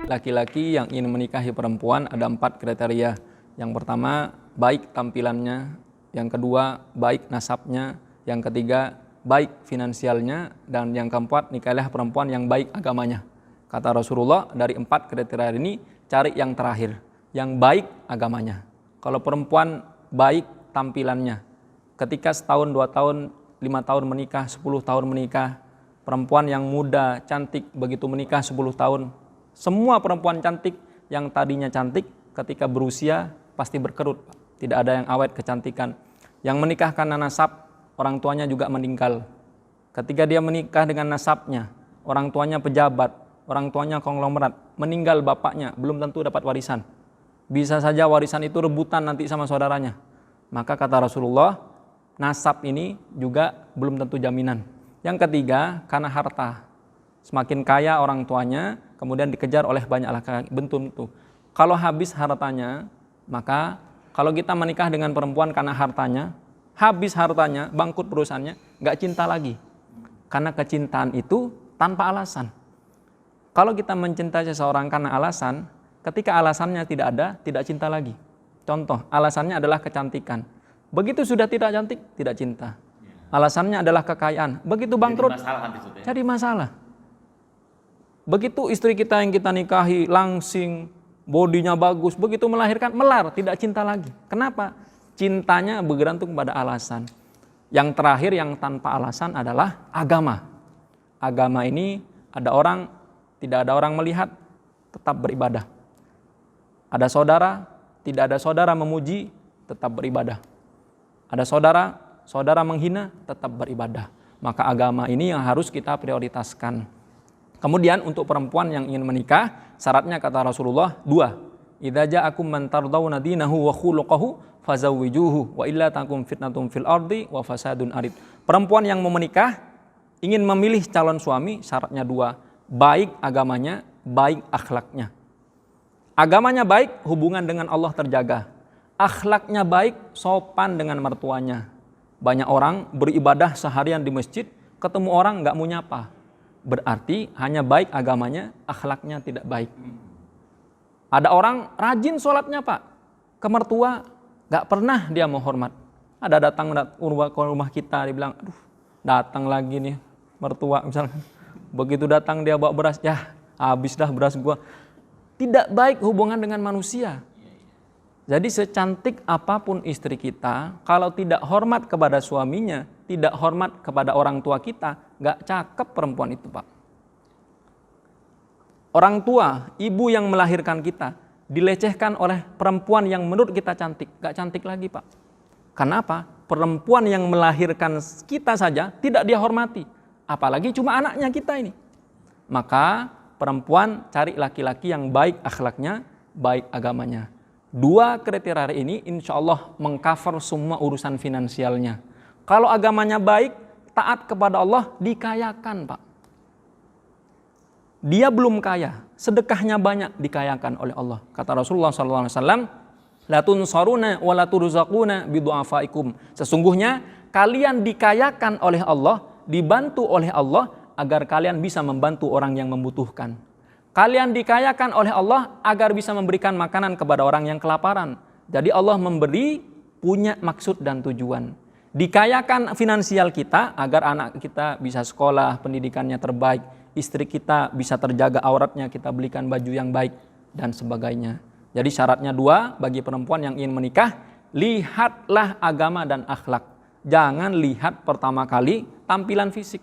Laki-laki yang ingin menikahi perempuan ada 4 kriteria. Yang pertama, baik tampilannya. Yang kedua, baik nasabnya. Yang ketiga, baik finansialnya. Dan yang keempat, nikahilah perempuan yang baik agamanya. Kata Rasulullah, dari 4 kriteria ini, cari yang terakhir, yang baik agamanya. Kalau perempuan baik tampilannya, ketika setahun, 2 tahun, 5 tahun menikah, 10 tahun menikah, perempuan yang muda, cantik, begitu menikah 10 tahun, semua perempuan cantik yang tadinya cantik ketika berusia pasti berkerut. Tidak ada yang awet kecantikan. Yang menikah karena nasab, orang tuanya juga meninggal. Ketika dia menikah dengan nasabnya, orang tuanya pejabat, orang tuanya konglomerat, meninggal bapaknya, belum tentu dapat warisan. Bisa saja warisan itu rebutan nanti sama saudaranya. Maka kata Rasulullah, nasab ini juga belum tentu jaminan. Yang ketiga, karena harta. Semakin kaya orang tuanya, kemudian dikejar oleh banyak laki-laki, bentuk. Kalau habis hartanya, maka kalau kita menikah dengan perempuan karena hartanya, habis hartanya, bangkrut perusahaannya, nggak cinta lagi. Karena kecintaan itu tanpa alasan. Kalau kita mencintai seseorang karena alasan, ketika alasannya tidak ada, tidak cinta lagi. Contoh, alasannya adalah kecantikan. Begitu sudah tidak cantik, tidak cinta. Alasannya adalah kekayaan. Begitu bangkrut, jadi masalah. Begitu istri kita yang kita nikahi langsing, bodinya bagus, begitu melahirkan melar, tidak cinta lagi. Kenapa? Cintanya bergantung pada alasan. Yang terakhir yang tanpa alasan adalah agama. Agama ini tidak ada orang melihat, tetap beribadah. Ada saudara, tidak ada saudara memuji, tetap beribadah. Ada saudara menghina, tetap beribadah. Maka agama ini yang harus kita prioritaskan. Kemudian untuk perempuan yang ingin menikah, syaratnya kata Rasulullah 2. Idza ja'akum man tardawna dinahu wa khuluquhu fazawwijuhu wa illa takum fitnatun fil ardi wa fasadun arid. Perempuan yang mau menikah, ingin memilih calon suami, syaratnya 2. Baik agamanya, baik akhlaknya. Agamanya baik, hubungan dengan Allah terjaga. Akhlaknya baik, sopan dengan mertuanya. Banyak orang beribadah seharian di masjid, ketemu orang nggak mau nyapa. Berarti hanya baik agamanya, akhlaknya tidak baik. Ada orang rajin sholatnya Pak, ke mertua gak pernah dia mau hormat. Ada datang ke rumah kita, dia bilang, aduh datang lagi nih mertua misalkan. Begitu datang dia bawa beras, ya habis dah beras gua. Tidak baik hubungan dengan manusia. Jadi secantik apapun istri kita, kalau tidak hormat kepada suaminya, tidak hormat kepada orang tua kita, gak cakep perempuan itu Pak. Orang tua, ibu yang melahirkan kita, dilecehkan oleh perempuan yang menurut kita cantik, gak cantik lagi Pak. Kenapa? Perempuan yang melahirkan kita saja tidak dia hormati, apalagi cuma anaknya kita ini. Maka perempuan cari laki-laki yang baik akhlaknya, baik agamanya. 2 kriteria ini insya Allah mengcover semua urusan finansialnya. Kalau agamanya baik, taat kepada Allah, dikayakan Pak. Dia belum kaya, sedekahnya banyak, dikayakan oleh Allah. Kata Rasulullah SAW, la tunsaruna wa la turzaquna bidu'afaikum. Sesungguhnya kalian dikayakan oleh Allah, dibantu oleh Allah agar kalian bisa membantu orang yang membutuhkan. Kalian dikayakan oleh Allah agar bisa memberikan makanan kepada orang yang kelaparan. Jadi Allah memberi punya maksud dan tujuan. Dikayakan finansial kita agar anak kita bisa sekolah, pendidikannya terbaik. Istri kita bisa terjaga auratnya, kita belikan baju yang baik dan sebagainya. Jadi syaratnya 2 bagi perempuan yang ingin menikah, lihatlah agama dan akhlak. Jangan lihat pertama kali tampilan fisik.